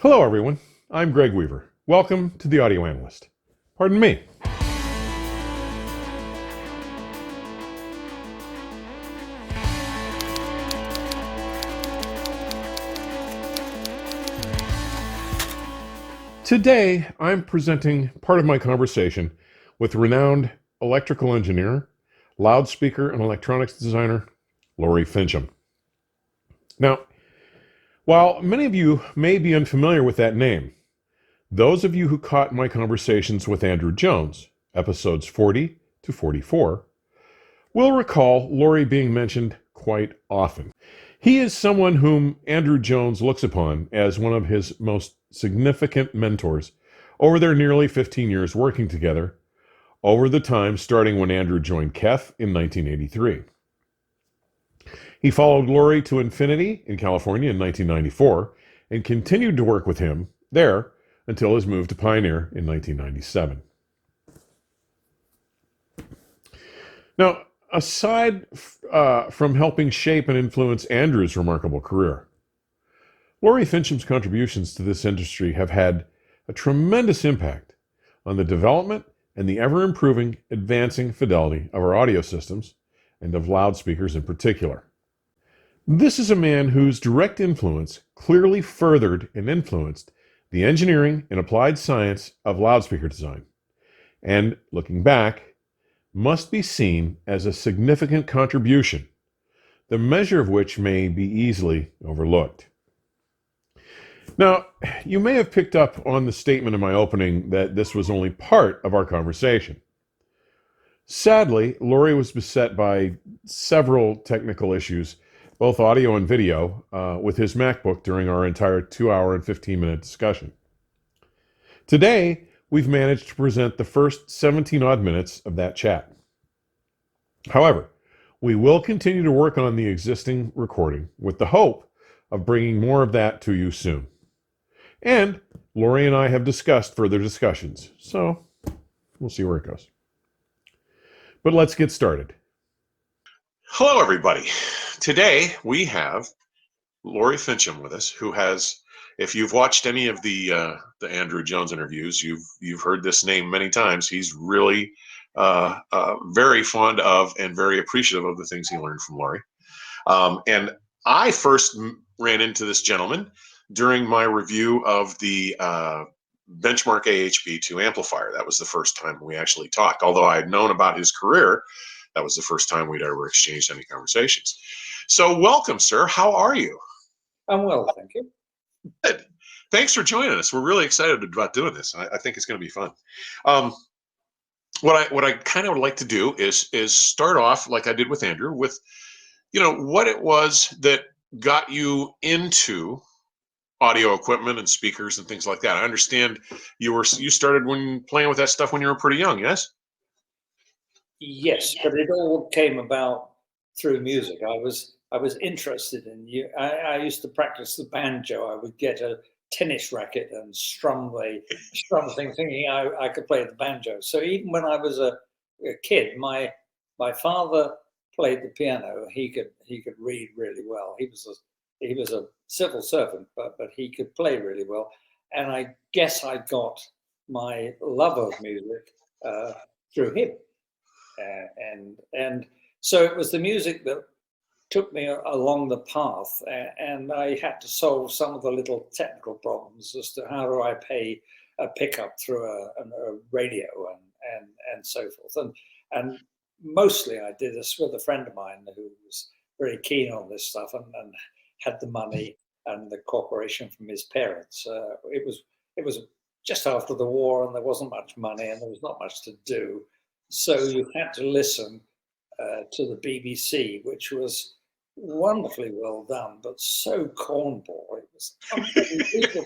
Hello, everyone. I'm Greg Weaver. Welcome to the Audio Analyst. Pardon me. Today, I'm presenting part of my conversation with renowned electrical engineer, loudspeaker, and electronics designer, Laurie Fincham. Now, while many of you may be unfamiliar with that name, those of you who caught my conversations with Andrew Jones, episodes 40 to 44, will recall Laurie being mentioned quite often. He is someone whom Andrew Jones looks upon as one of his most significant mentors over their nearly 15 years working together, over the time starting when Andrew joined KEF in 1983. He followed Laurie to Infinity in California in 1994 and continued to work with him there until his move to Pioneer in 1997. Now, aside from helping shape and influence Andrew's remarkable career, Laurie Fincham's contributions to this industry have had a tremendous impact on the development and the ever-improving, advancing fidelity of our audio systems and of loudspeakers in particular. This is a man whose direct influence clearly furthered and influenced the engineering and applied science of loudspeaker design, and looking back, must be seen as a significant contribution, the measure of which may be easily overlooked. Now, you may have picked up on the statement in my opening that this was only part of our conversation. Sadly, Laurie was beset by several technical issues, both audio and video, with his MacBook during our entire 2-hour and 15-minute discussion. Today, we've managed to present the first 17-odd minutes of that chat. However, we will continue to work on the existing recording with the hope of bringing more of that to you soon. And Laurie and I have discussed further discussions, so we'll see where it goes. But let's get started. Hello, everybody. Today, we have Laurie Fincham with us, who has, if you've watched any of the Andrew Jones interviews, you've heard this name many times. He's really very fond of and very appreciative of the things he learned from Laurie. And I first ran into this gentleman during my review of the Benchmark AHB2 amplifier. That was the first time we actually talked. Although I had known about his career, that was the first time we'd ever exchanged any conversations. So welcome, sir. How are you? I'm well, thank you. Good. Thanks for joining us. We're really excited about doing this. I think it's going to be fun. What I kind of would like to do is start off like I did with Andrew with, what it was that got you into audio equipment and speakers and things like that. I understand you started playing with that stuff when you were pretty young, yes? Yes, but it all came about through music. I was interested in you. I used to practice the banjo. I would get a tennis racket and strum thing, thinking I could play the banjo. So even when I was a kid, my father played the piano. He could read really well. He was a civil servant, but he could play really well. And I guess I got my love of music through him. And so it was the music that took me along the path, and I had to solve some of the little technical problems as to how do I pay a pickup through a radio and so forth. And mostly I did this with a friend of mine who was very keen on this stuff and had the money and the cooperation from his parents. It was just after the war, and there wasn't much money and there was not much to do. So you had to listen to the BBC, which was wonderfully well done, but so cornball. It was unbelievable.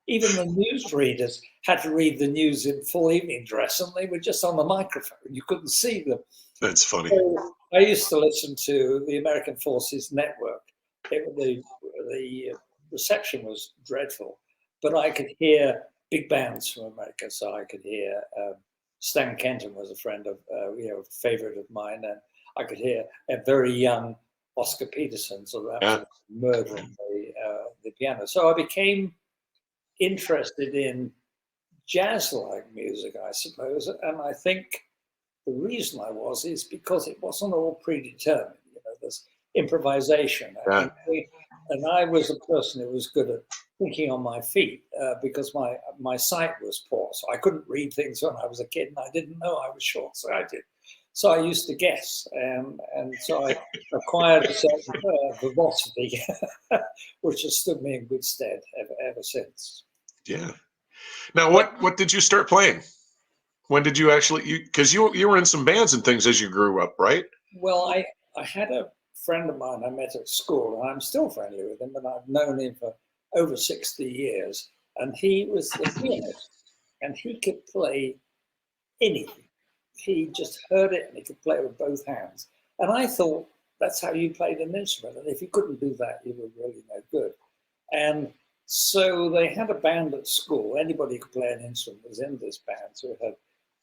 Even the newsreaders had to read the news in full evening dress, and they were just on the microphone. You couldn't see them. That's funny. So I used to listen to the American Forces Network. The reception was dreadful, but I could hear big bands from America. So I could hear Stan Kenton was a friend of, a favorite of mine, and I could hear a very young Oscar Peterson, sort of murdering the piano. So I became interested in jazz-like music, I suppose. And I think the reason I was is because it wasn't all predetermined. You know, there's improvisation, Yeah. and I was a person who was good at thinking on my feet because my sight was poor, so I couldn't read things when I was a kid, and I didn't know I was short-sighted. So I used to guess, and so I acquired a certain verbosity, which has stood me in good stead ever since. Yeah. Now, what did you start playing? When did you actually, because you were in some bands and things as you grew up, right? Well, I had a friend of mine I met at school, and I'm still friendly with him, and I've known him for over 60 years. And he was a pianist, and he could play anything. He just heard it, and he could play with both hands. And I thought that's how you played an instrument. And if you couldn't do that, you were really no good. And so they had a band at school. Anybody who could play an instrument was in this band. So it had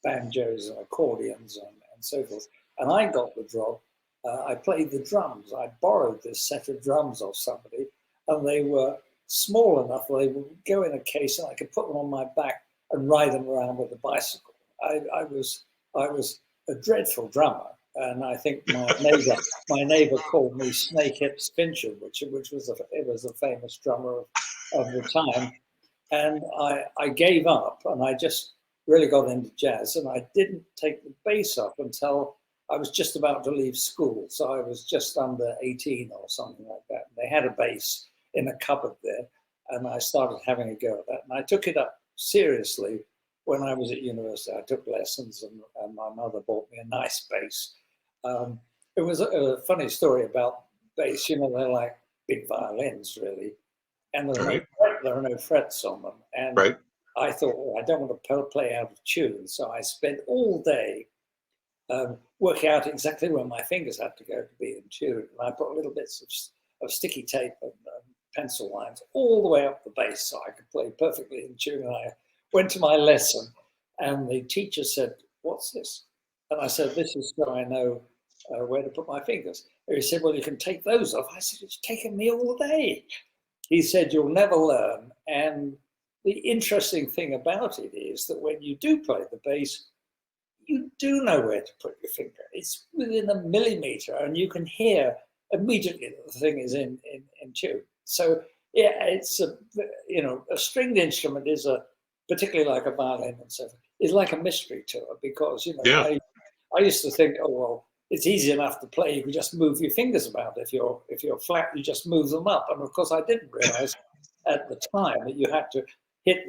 banjos and accordions and so forth. And I got the job. I played the drums. I borrowed this set of drums off somebody, and they were small enough they would go in a case, and I could put them on my back and ride them around with a bicycle. I was a dreadful drummer, and I think my neighbor called me Snake Hips Fincham, which was a famous drummer of the time. And I gave up, and I just really got into jazz, and I didn't take the bass up until I was just about to leave school. So I was just under 18 or something like that. And they had a bass in a cupboard there, and I started having a go at that. And I took it up seriously when I was at university. I took lessons, and my mother bought me a nice bass. It was a funny story about bass. You know, they're like big violins, really, and there are no frets on them. And I thought, well, I don't want to play out of tune, so I spent all day working out exactly where my fingers had to go to be in tune. And I put little bits of sticky tape and pencil lines all the way up the bass so I could play perfectly in tune. And I went to my lesson, and the teacher said, "What's this?" And I said, "This is so I know where to put my fingers." And he said, "Well, you can take those off." I said, "It's taken me all day." He said, "You'll never learn." And the interesting thing about it is that when you do play the bass, you do know where to put your finger. It's within a millimeter, and you can hear immediately that the thing is in tune. So yeah, it's a stringed instrument is particularly like a violin and so forth, is like a mystery to it, because I used to think, oh well, it's easy enough to play. You can just move your fingers about. If you're flat, you just move them up. And of course, I didn't realize at the time that you had to hit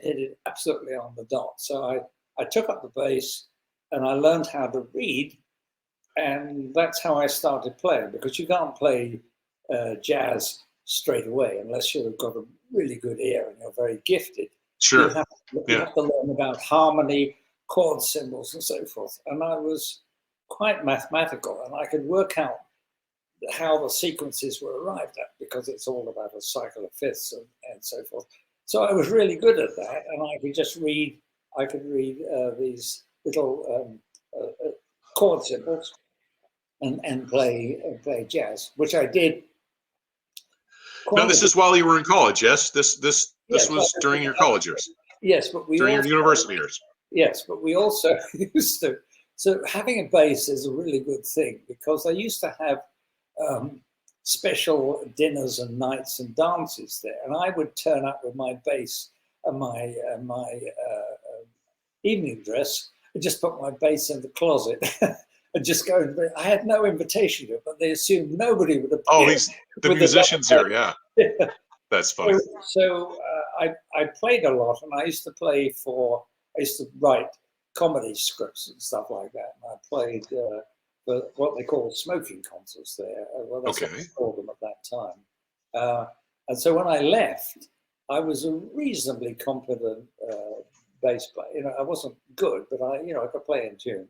it absolutely on the dot. So I took up the bass, and I learned how to read, and that's how I started playing, because you can't play jazz straight away unless you've got a really good ear and you're very gifted. Sure. You have to learn about harmony, chord symbols, and so forth. And I was quite mathematical, and I could work out how the sequences were arrived at, because it's all about a cycle of fifths and so forth. So I was really good at that, and I could just read. I could read these little chord symbols and play jazz, which I did. Now, this is while you were in college, yes? This was during your college years? Yes, but during your university years? Yes, but we also used to. So having a bass is a really good thing, because I used to have special dinners and nights and dances there, and I would turn up with my bass and my evening dress, and just put my bass in the closet and just go. I had no invitation to it, but they assumed nobody would appear. Oh, the musicians here, yeah. That's funny. So I played a lot, and I used to write comedy scripts and stuff like that. And I played what they call smoking concerts there. Well, that's what they called them at that time. And so when I left, I was a reasonably competent bass player. You know, I wasn't good, but I could play in tune.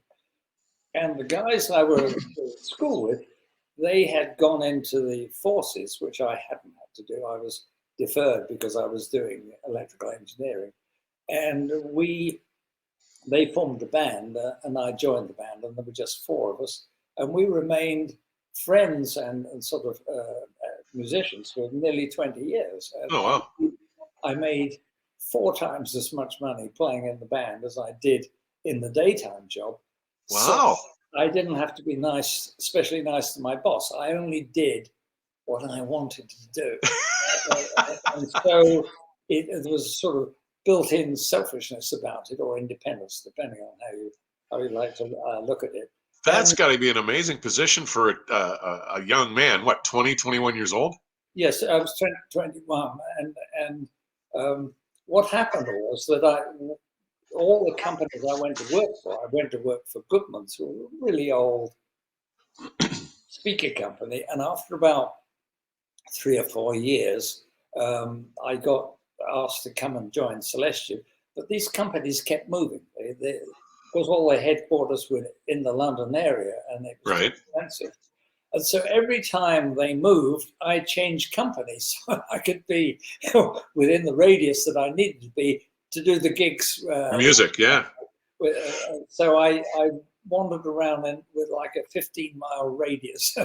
And the guys I were at school with, they had gone into the forces, which I hadn't had to do. I was deferred because I was doing electrical engineering. And they formed a band, and I joined the band, and there were just four of us. And we remained friends and sort of musicians for nearly 20 years. And oh, wow. I made 4 times as much money playing in the band as I did in the daytime job. Wow. So I didn't have to be nice, especially nice to my boss. I only did what I wanted to do. And so it was sort of built-in selfishness about it, or independence, depending on how you like to look at it. That's got to be an amazing position for a young man. What, 20, 21 years old? Yes, I was 21, and what happened was that all the companies I went to work for Goodmans, who were a really old speaker company, and after about 3 or 4 years, I got asked to come and join Celestia, but these companies kept moving. Because all their headquarters were in the London area, and it was Right. expensive. And so every time they moved, I changed companies so I could be within the radius that I needed to be to do the gigs. Music, yeah. So I wandered around with like a 15-mile radius.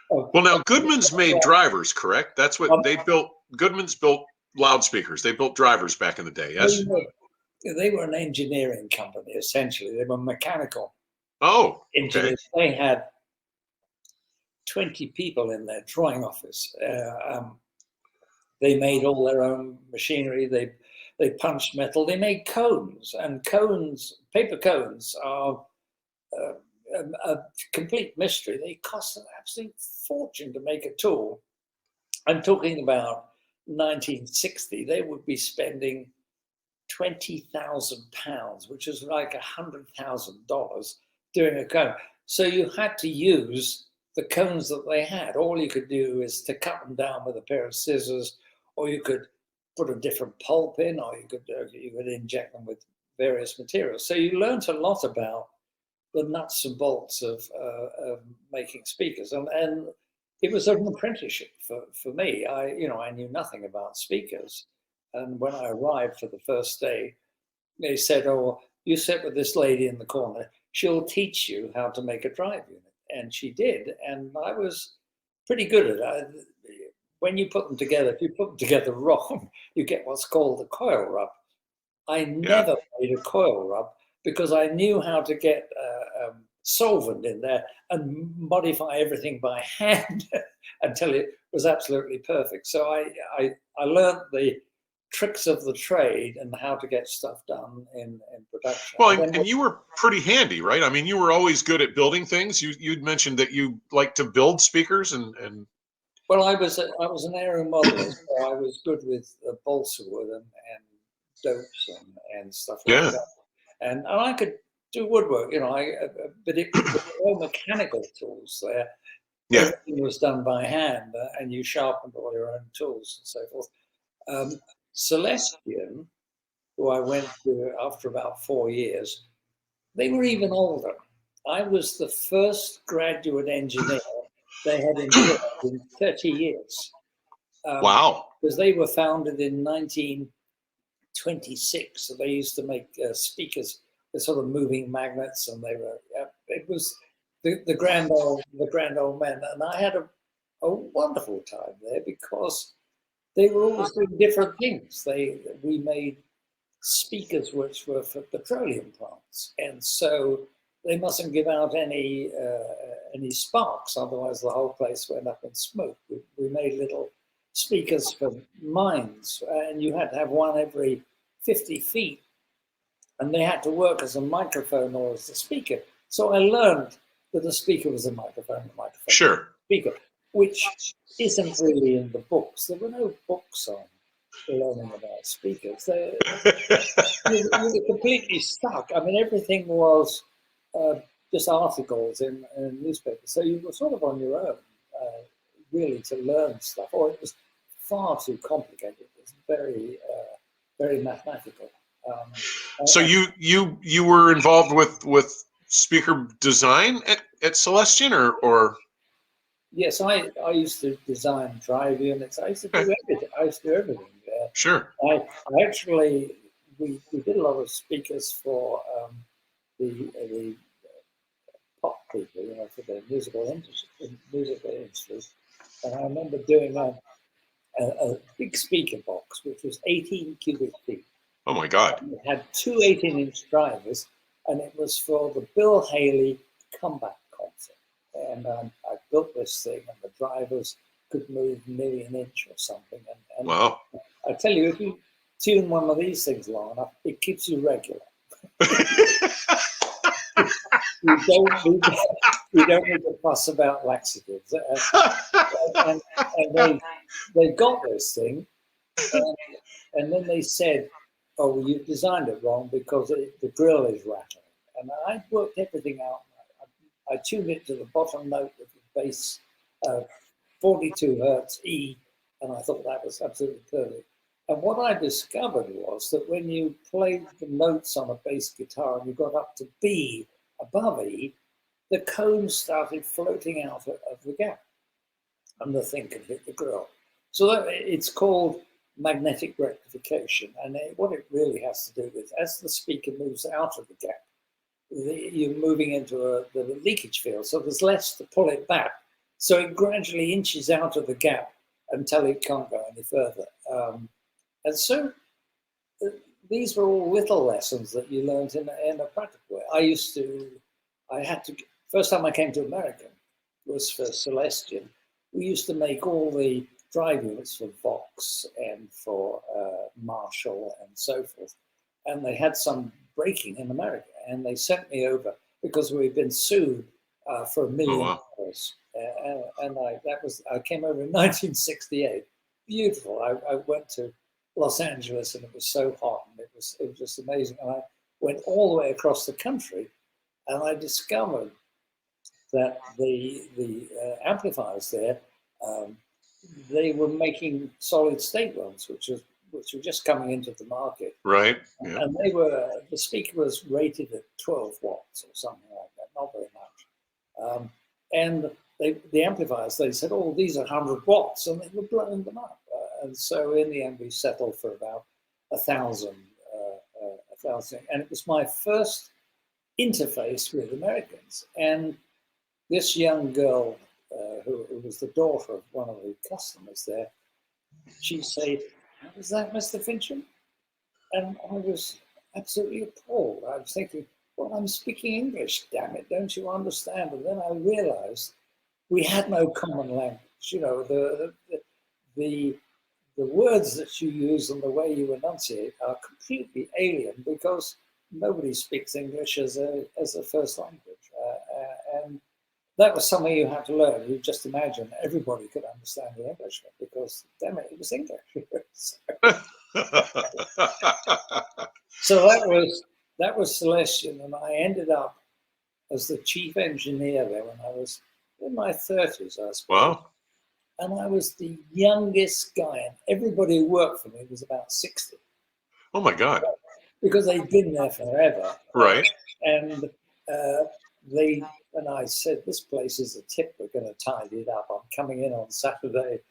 Well, now Goodman's made drivers, correct? That's what they built. Goodman's built loudspeakers. They built drivers back in the day, yes? They were an engineering company, essentially. They were mechanical Oh, engineers. okay. They had 20 people in their drawing office. They made all their own machinery. They punched metal. They made cones, and paper cones are a complete mystery. They cost an absolute fortune to make a tool. I'm talking about 1960. They would be spending £20,000, which is like $100,000, doing a cone. So you had to use the cones that they had. All you could do is to cut them down with a pair of scissors, or you could put a different pulp in, or you could inject them with various materials. So you learned a lot about the nuts and bolts of making speakers, and it was an apprenticeship for me. I knew nothing about speakers, and when I arrived for the first day, they said, "Oh, you sit with this lady in the corner. She'll teach you how to make a drive unit." And she did, and I was pretty good at it. When you put them together, if you put them together wrong, you get what's called a coil rub. I never made a coil rub because I knew how to get solvent in there and modify everything by hand until it was absolutely perfect. So I learned the tricks of the trade and how to get stuff done in production. Well, and you were pretty handy, right? I mean, you were always good at building things. You'd mentioned that you like to build speakers and. Well, I was an aero modeler, so I was good with balsa wood and dopes and stuff like that. And I could do woodwork, but it was all mechanical tools there. Yeah. Everything was done by hand, and you sharpened all your own tools and so forth. Celestian, who I went to after about 4 years, they were even older. I was the first graduate engineer they had employed in 30 years. Wow. Because they were founded in 1926, so they used to make speakers with sort of moving magnets, and it was the grand old men, and I had a wonderful time there because they were always doing different things. We made speakers which were for petroleum plants, and so they mustn't give out any sparks, otherwise the whole place went up in smoke. We made little speakers for mines, and you had to have one every 50 feet, and they had to work as a microphone or as a speaker. So I learned that a speaker was a microphone, Sure. speaker, which isn't really in the books. There were no books on learning about speakers. You were completely stuck. I mean, everything was just articles in newspapers. So you were sort of on your own, really, to learn stuff. Or it was far too complicated. It was very, very mathematical. So you were involved with speaker design at Celestian, or? Yes, I used to design drive units. I used to do everything. Sure. I actually we did a lot of speakers for the pop people, for the musical industry. And I remember doing a big speaker box, which was 18 cubic feet. Oh my God. And it had two 18-inch drivers, and it was for the Bill Haley comeback concert. And I built this thing, and the drivers could move nearly an inch or something. And Wow. I tell you, if you tune one of these things long enough, it keeps you regular. You don't need to fuss about laxatives. And they got this thing, and then they said, "Oh, well, you designed it wrong because the drill is rattling." And I worked everything out. I tuned it to the bottom note of the bass, 42 hertz E, and I thought that was absolutely perfect. And what I discovered was that when you played the notes on a bass guitar and you got up to B above E, the cones started floating out of the gap, and the thing could hit the grill. So it's called magnetic rectification, and what it really has to do with, as the speaker moves out of the gap, you're moving into the leakage field, so there's less to pull it back. So it gradually inches out of the gap until it can't go any further. And so these were all little lessons that you learned in a practical way. First time I came to America was for Celestion. We used to make all the drive units for Vox and for Marshall and so forth. And they had some breaking in America, and they sent me over because we'd been sued for $1 million. And I came over in 1968. Beautiful. I went to Los Angeles, and it was so hot, and it was just amazing. And I went all the way across the country, and I discovered that the amplifiers there, they were making solid state ones, which were just coming into the market. Right. Yeah. And the speaker was rated at 12 watts or something like that, not very much. And the amplifiers, they said, "Oh, these are 100 watts," and they were blowing them up. And so in the end, we settled for about 1,000. And it was my first interface with Americans. And this young girl, who was the daughter of one of the customers there, she said, "How was that, Mr. Fincham?" And I was absolutely appalled. I was thinking, well, I'm speaking English, damn it, don't you understand? And then I realized we had no common language. You know, the words that you use and the way you enunciate are completely alien because nobody speaks English as a first language. And that was something you had to learn. You just imagine everybody could understand the Englishman because, damn it, it was English. So that was Celestion, and I ended up as the chief engineer there when I was in my 30s, I suppose. Wow. And I was the youngest guy, and everybody who worked for me was about 60. Oh my God. Because they'd been there forever. Right. And I said, "This place is a tip, we're going to tidy it up. I'm coming in on Saturday."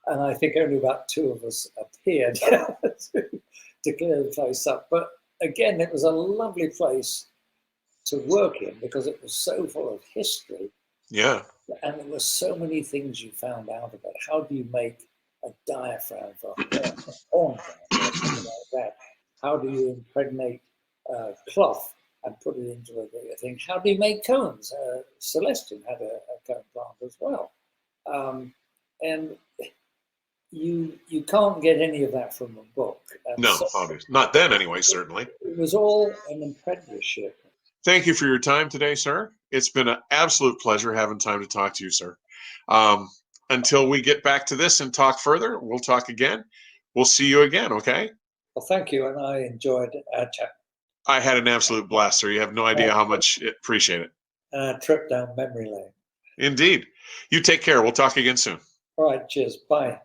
And I think only about 2 of us appeared to clear the place up. But again, it was a lovely place to work in because it was so full of history. Yeah. And there were so many things you found out about. How do you make a diaphragm for a horn or something like that? How do you impregnate cloth and put it into a thing? How do you make cones? Celestion had a cone plant as well. And you can't get any of that from a book. And No, so obviously. Not then anyway, certainly. it was all an apprenticeship. Thank you for your time today, sir. It's been an absolute pleasure having time to talk to you, sir. Until we get back to this and talk further, we'll talk again. We'll see you again, okay? Well, thank you, and I enjoyed our chat. I had an absolute blast, sir. You have no idea how much I appreciate it. And a trip down memory lane. Indeed. You take care. We'll talk again soon. All right, cheers. Bye.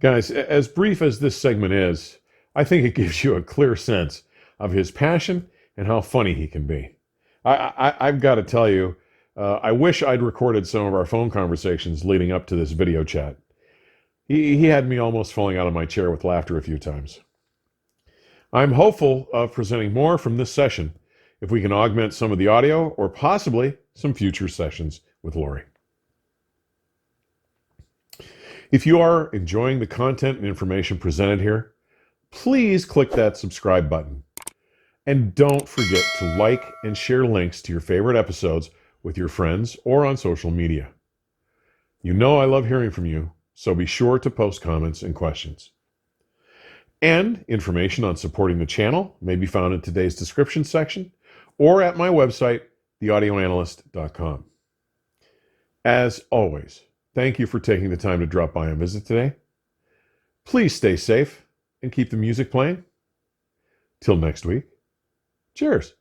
Guys, as brief as this segment is, I think it gives you a clear sense of his passion and how funny he can be. I've got to tell you, I wish I'd recorded some of our phone conversations leading up to this video chat. He had me almost falling out of my chair with laughter a few times. I'm hopeful of presenting more from this session if we can augment some of the audio or possibly some future sessions with Laurie. If you are enjoying the content and information presented here, please click that subscribe button. And don't forget to like and share links to your favorite episodes with your friends or on social media. You know I love hearing from you, so be sure to post comments and questions. And information on supporting the channel may be found in today's description section or at my website, theaudioanalyst.com. As always, thank you for taking the time to drop by and visit today. Please stay safe and keep the music playing. Till next week, cheers.